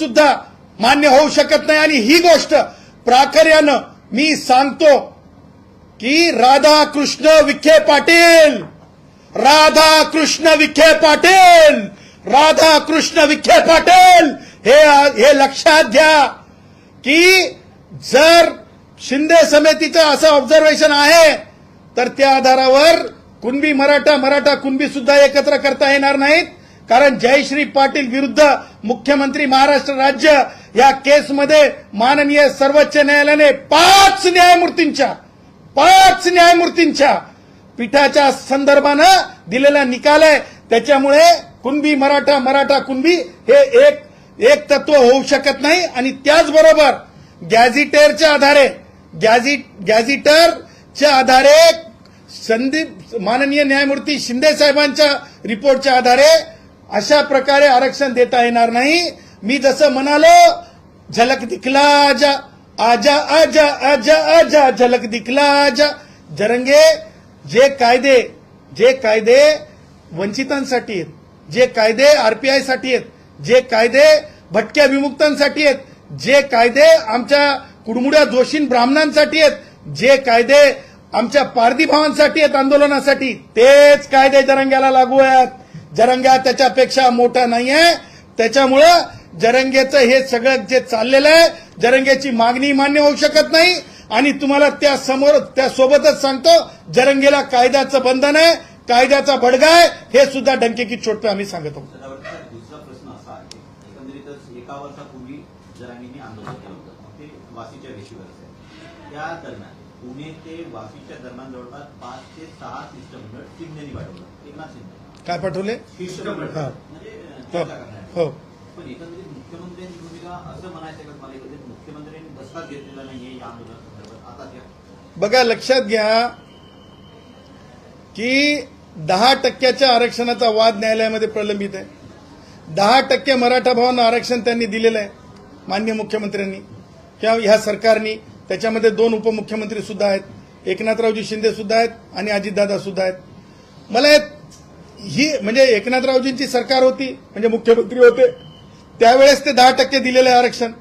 सुद्धा मान्य होऊ शकत नाही। आणि ही गोष्ट प्राखर्यानं मी सांगतो की राधाकृष्ण विखे पाटील, राधाकृष्ण विखे पाटील, राधाकृष्ण विखे पाटील हे लक्षात घ्या की जर शिंदे समितीचं असं ऑब्झर्वेशन आहे तर त्या आधारावर कुणबी मराठा कुणबी सुद्धा एकत्र करता येणार नाहीत। कारण जयश्री पाटील विरुद्ध मुख्यमंत्री महाराष्ट्र राज्य या केसमध्ये माननीय सर्वोच्च न्यायालयाने पाच न्यायमूर्तींच्या पीठाच्या संदर्भानं दिलेला निकाल आहे। त्याच्यामुळे कुणबी मराठा कुणबी हे एक तत्व होऊ शकत नाही। आणि त्याचबरोबर गॅझिटरच्या आधारे माननीय न्यायमूर्ती शिंदे साहेबांच्या रिपोर्टच्या आधारे अशा प्रकारे आरक्षण देता येणार नाही। मी जसं म्हणालो झलक दिखला आजा आजा आजा आजा आजा झलक दिखला आजा। जरंगे जे कायदे वंचितांसाठी आहेत, जे कायदे आरपीआय साठी आहेत, जे कायदे भटक्या विमुक्तांसाठी आहेत, जे कायदे आमच्या कुडमुड्या दोषीं ब्राह्मणांसाठी आहेत, जे कायदे आमच्या पारधी भावांसाठी आहेत आंदोलनासाठी, तेच कायदे जरंग्याला लागू आहेत। जरंग्या त्याच्यापेक्षा मोठा नाहीये। त्याच्यामुळं जरंगेचं हे सगळं जे चाललेलं आहे, जरंगेची मागणी मान्य होऊ शकत नाही। आणि तुम्हाला त्यासोबतच सांगतो जरंगेला कायद्याचं बंधन आहे, कायद्याचा बडगा आहे, हे सुद्धा डंके की चोट पे आम्ही सांगतो। दुसरा प्रश्न असा आहे, एकंदरीतच एका वर्षापूर्वी जरांगींनी आंदोलन केलं होतं, ते वाशीच्या वेशीवरच आहे। त्या दरम्यान पुणे ते वाशीच्या दरम्यान जवळपास 5 ते 6 शिष्टमंडळ शिंदेनी पाठवलं। एकनाथ शिंदे काय पाठवले? शिष्टमंडळ हो। पण एकंदरीत मुख्यमंत्र्यांची भूमिका असं म्हणायचं का मला, एकंदरीत मुख्यमंत्र्यांनी दस्ताच घेतलेला नाहीये या आंदोलनासंदर्भात? आता त्या बघा, लक्षात घ्या की 10% आरक्षणाचा वाद न्यायालयामध्ये प्रलंबित आहे। 10% मराठा भावांना आरक्षण त्यांनी दिलेलं आहे माननीय मुख्यमंत्र्यांनी किंवा ह्या सरकारनी। त्याच्यामध्ये 2 उपमुख्यमंत्री सुद्धा आहेत, एकनाथरावजी शिंदे सुद्धा आहेत आणि अजितदादा सुद्धा आहेत। मला ही म्हणजे एकनाथरावजींची सरकार होती, म्हणजे मुख्यमंत्री होते त्यावेळेस ते 10% दिलेलं आहे आरक्षण।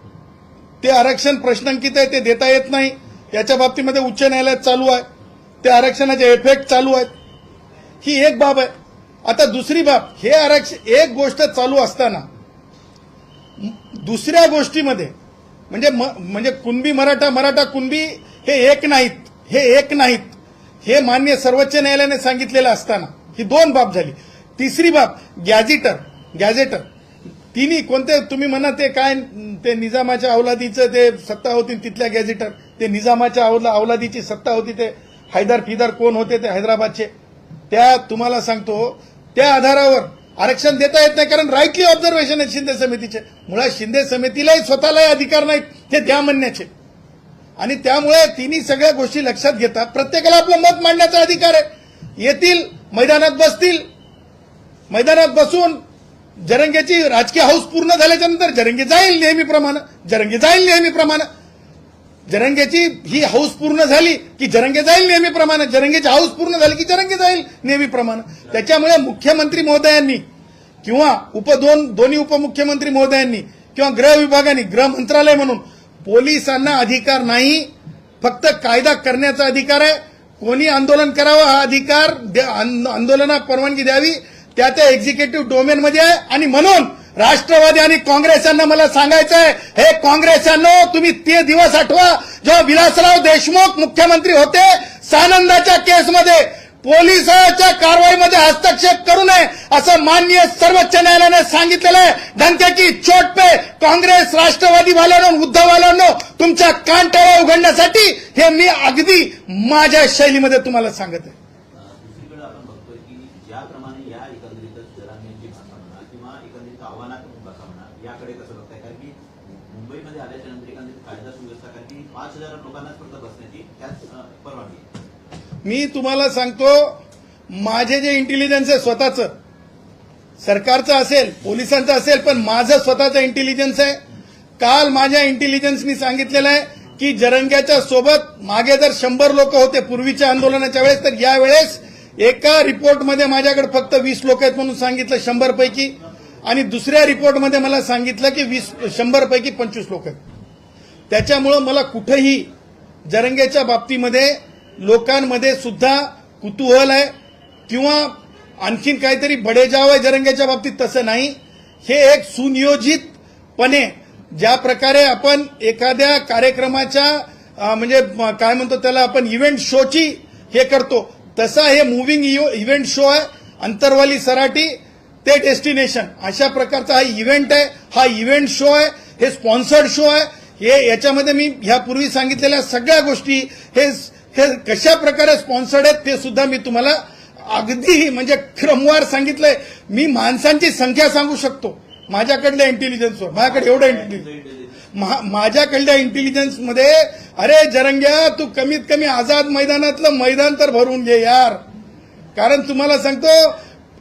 ते आरक्षण प्रश्नांकित आहे, ते देता येत नाही, याच्या बाबतीमध्ये उच्च न्यायालयात चालू आहे, ते आरक्षणाचे इफेक्ट चालू आहेत। ही एक बाब आहे। आता दुसरी बाब, हे आरक्षण एक गोष्ट चालू असताना दुसऱ्या गोष्टीमध्ये म्हणजे कुणबी मराठा कुणबी हे एक नाहीत, हे मान्य सर्वोच्च न्यायालयाने सांगितलेलं असताना ही 2 बाब झाली। तिसरी बाब गॅझेटर तिन्ही कोणते तुम्ही म्हणा ते निजामाच्या अवलादीचं ते सत्ता होती, तिथल्या गॅझेटर ते निजामाच्या अवलादीची सत्ता होती, ते हैदर फिदर कोण होते ते हैदराबादचे, त्या तुम्हाला सांगतो त्या आधारावर आरक्षण देता येत नाही। कारण राईटली ऑब्झर्वेशन आहे शिंदे समितीचे। मुळात शिंदे समितीलाही स्वतःलाही अधिकार नाहीत ते द्या म्हणण्याचे। आणि त्यामुळे तिन्ही सगळ्या गोष्टी लक्षात घेता प्रत्येकाला आपलं मत मांडण्याचा अधिकार आहे। येतील मैदानात बसतील, मैदानात बसून जरंगेची राजकीय हौस पूर्ण झाल्याच्या नंतर जरंगे जाईल नेहमीप्रमाणे। जरंगेची ही हौस पूर्ण झाली की जरंगे जाईल नेहमीप्रमाणे, जरंगेची हौस पूर्ण झाली की जरंगे जाईल नेहमीप्रमाणे। त्याच्यामुळे मुख्यमंत्री महोदयांनी किंवा दोन्ही उपमुख्यमंत्री महोदयांनी किंवा गृह विभागाने, गृह मंत्रालय म्हणून पोलिसांना अधिकार नाही, फक्त कायदा करण्याचा अधिकार आहे। कोणी आंदोलन करावं हा अधिकार, आंदोलनात परवानगी द्यावी त्या एक्झिक्युटिव्ह डोमेनमध्ये आहे। आणि म्हणून राष्ट्रवादी आणि काँग्रेस यांना मला सांगायचं आहे, हे काँग्रेसांनो, तुम्ही ते दिवस आठवा जेव्हा विलासराव देशमुख मुख्यमंत्री होते, सानंदाच्या केसमध्ये पोलिसांच्या कारवाईमध्ये हस्तक्षेप करू नये असं माननीय सर्वोच्च न्यायालयाने सांगितलेलं आहे। डंके की चोट पे काँग्रेस, राष्ट्रवादी वाल्यांनो, उद्धव वाल्यांनो, तुमच्या कानटाळ्या उघडण्यासाठी हे मी अगदी माझ्या शैलीमध्ये तुम्हाला सांगत आहे। दुसरीकडे आपण बघतोय की ज्याप्रमाणे या एकंदरीतच जरांगींची भाषा म्हणा किंवा एकंदरीत आव्हानात्मक भाषा म्हणा, याकडे कसं बघताय? कारण की मुंबईमध्ये आल्याच्या नंतर एकंदरीत कायदा सुव्यवस्था, कारण की 5,000 लोकांनाच फक्त बसण्याची त्याच परवानगी। मी तुम्हाला सांगतो, माझे जे इंटेलिजन्स आहे स्वतःचं, सरकारचं असेल, पोलिसांचं असेल, पण माझं स्वतःचं इंटेलिजन्स आहे। काल माझ्या इंटेलिजन्सनी सांगितलेलं आहे की जरंग्याच्या सोबत मागे जर 100 लोक होते पूर्वीच्या आंदोलनाच्या वेळेस, तर यावेळेस एका रिपोर्टमध्ये माझ्याकडे फक्त 20 लोक आहेत म्हणून सांगितलं 100 पैकी। आणि दुसऱ्या रिपोर्टमध्ये मला सांगितलं की 100 पैकी 25 लोक आहेत. त्याच्यामुळं मला कुठेही जरंगेच्या बाबतीमध्ये लोकांमध्ये सुद्धा कुतूहल आहे किंवा आणखीन काहीतरी बडेजाव आहे जरंगेच्या बाबतीत, तसं नाही. हे एक सुनियोजितपणे ज्या प्रकारे आपण एखाद्या कार्यक्रमाच्या म्हणजे काय म्हणतो त्याला आपण इव्हेंट शोची हे करतो, तसा हे मुव्हिंग इव्हेंट शो आहे. अंतरवाली सराटी ते डेस्टिनेशन अशा प्रकारचा हा इव्हेंट आहे. हा इव्हेंट शो आहे, हे स्पॉन्सर्ड शो आहे. हे याच्यामध्ये मी ह्यापूर्वी सांगितलेल्या सगळ्या गोष्टी हे कशा प्रकारे स्पॉन्सर्ड आहेत ते सुद्धा मी तुम्हाला अगदी म्हणजे क्रमवार सांगितलंय. मी माणसांची संख्या सांगू शकतो माझ्याकडल्या इंटेलिजन्सवर. माझ्याकडे एवढं माझ्याकडल्या इंटेलिजन्समध्ये अरे जरंग्या तू कमीत कमी आझाद मैदानातलं मैदान तर भरून घे यार. कारण तुम्हाला सांगतो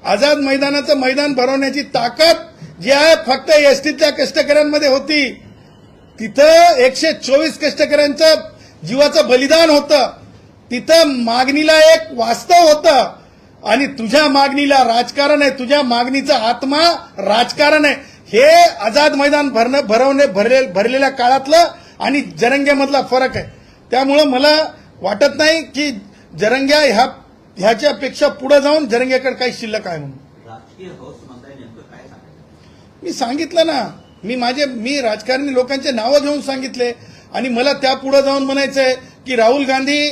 आझाद मैदानाचं मैदान भरवण्याची ताकद जी आहे फक्त एसटीच्या कष्टकऱ्यांमध्ये होती. तिथं 124 कष्टकऱ्यांचं जीवाचं बलिदान होतं. तिथं मागणीला एक वास्तव होतं आणि तुझ्या मागणीला राजकारण आहे. तुझ्या मागणीचा आत्मा राजकारण आहे. हे आझाद मैदान भरलेल्या काळातलं आणि जरंग्यामधला फरक आहे. त्यामुळं मला वाटत नाही की जरंग्या ह्याच्यापेक्षा पुढे जाऊन जरंग्याकडे काही शिल्लक आहे म्हणून. राजकीय हौस म्हणताय नेमकं काय सांगायचं? मी सांगितलं ना, मी राजकारणी लोकांचे नावं घेऊन सांगितले आणि मला त्या पुढे जाऊन म्हणायचंय की राहुल गांधी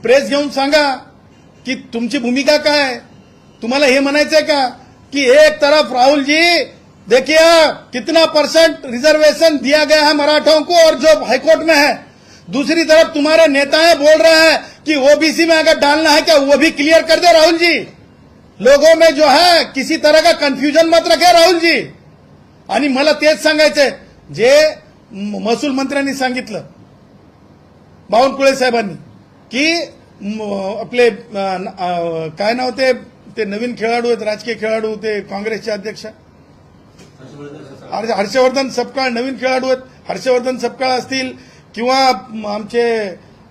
प्रेस घेऊन सांगा की तुमची भूमिका काय आहे. तुम्हाला हे म्हणायचंय का की एक तरफ राहुल जी देखिए कितना % रिजर्वेशन दिया गया है मराठों को और जो हाईकोर्ट में है, दूसरी तरफ तुम्हारे नेताएं बोल रहे हैं कि ओबीसी में अगर डालना है क्या वो भी क्लियर कर दे राहुल जी. लोगों में जो है किसी तरह का कंफ्यूजन मत रखे राहुल जी. आणि मला तेच सांगायचंय जे महसूल मंत्र्यांनी सांगितलं बावनकुळे साहेबांनी की आपले काय नाव ते नवीन खेळाडू आहेत, राजकीय खेळाडू, ते काँग्रेसचे अध्यक्ष हर्षवर्धन सपकाळ नवीन खेळाडू आहेत. हर्षवर्धन सपकाळ असतील किंवा आमचे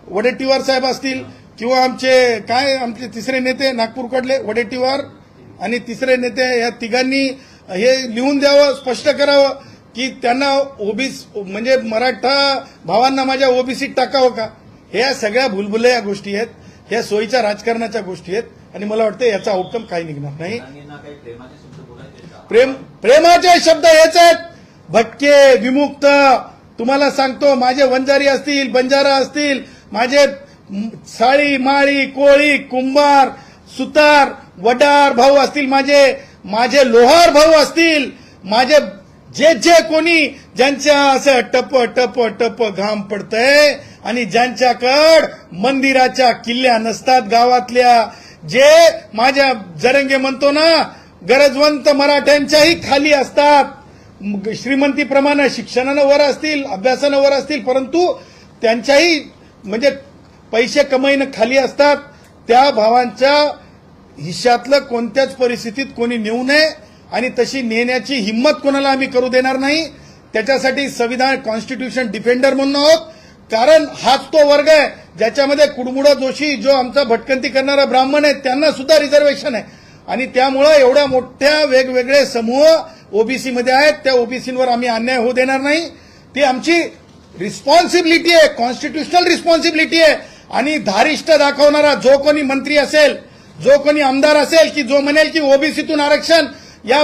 वडेट्टीवार साहेब असतील किंवा आमचे तिसरे नेते नागपूरकडले वडेट्टीवार आणि तिसरे नेते या तिघांनी हे लिहून द्यावं, स्पष्ट करावं की त्यांना ओबीसी म्हणजे मराठा भावांना माझ्या ओबीसीत टाकावं का. ह्या सगळ्या भुलभुलया गोष्टी आहेत, ह्या सोयीच्या राजकारणाच्या गोष्टी आहेत आणि मला वाटतं याचा आउटकम काही निघणार नाही. प्रेमाचे शब्द हेच आहेत, भटके विमुक्त. तुम्हाला सांगतो माझे वंजारी असतील, बंजारा असतील, माझे साळी माळी कोळी कुंभार सुतार वडार भाऊ असतील, माझे लोहार भाऊ असतील, माझे जे कोणी ज्यांच्या असं टप टप टप घाम पडतंय आणि ज्यांच्याकड मंदिराच्या किल्ल्या नसतात गावातल्या, जे माझ्या जरंगे म्हणतो ना गरजवंत मराठ्यांच्याही खाली असतात, श्रीमंतीप्रमाणे शिक्षणानं वर असतील, अभ्यासानं वर असतील, परंतु त्यांच्याही म्हणजे पैसे कमाईनं खाली असतात, त्या भावांच्या हिश्श्यातलं कोणत्याच परिस्थितीत कोणी नेऊ नये आणि तशी नेण्याची हिंमत कोणाला आम्ही करू देणार नाही. त्याच्यासाठी संविधान कॉन्स्टिट्यूशन डिफेंडर म्हणून आहोत. कारण हाच तो वर्ग आहे ज्याच्यामध्ये कुडमुडा जोशी जो आमचा भटकंती करणारा ब्राह्मण आहे त्यांना सुद्धा रिझर्वेशन आहे आणि त्यामुळं एवढ्या मोठ्या वेगवेगळे समूह ओबीसीमध्ये आहेत. त्या ओबीसीवर आम्ही अन्याय होऊ देणार नाही. ती आमची रिस्पॉन्सिबिलिटी आहे, कॉन्स्टिट्युशनल रिस्पॉन्सिबिलिटी आहे. आणि धारिष्ट दाखवणारा जो कोणी मंत्री असेल, जो कोणी आमदार असेल की जो म्हणेल की ओबीसीतून आरक्षण या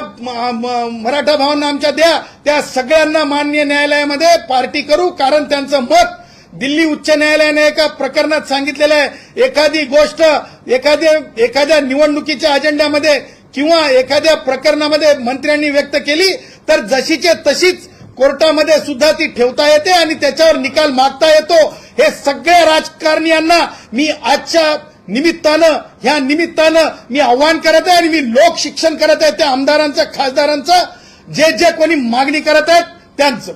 मराठा भावांना आमच्या द्या, त्या सगळ्यांना मान्य न्यायालयामध्ये पार्टी करू. कारण त्यांचं मत दिल्ली उच्च न्यायालयाने एका प्रकरणात सांगितलेलं आहे. एखादी गोष्ट एखाद्या निवडणुकीच्या अजेंड्यामध्ये किंवा एखाद्या प्रकरणामध्ये मंत्र्यांनी व्यक्त केली तर जशीचे तशीच कोर्टामध्ये सुद्धा ती ठेवता येते आणि त्याच्यावर निकाल मागता येतो. हे सगळ्या राजकारण्यांना मी आजच्या ह्या निमित्तानं मी आव्हान करत आहे आणि मी लोक शिक्षण करत आहे त्या आमदारांचं, खासदारांचं, जे कोणी मागणी करत आहेत त्यांचं.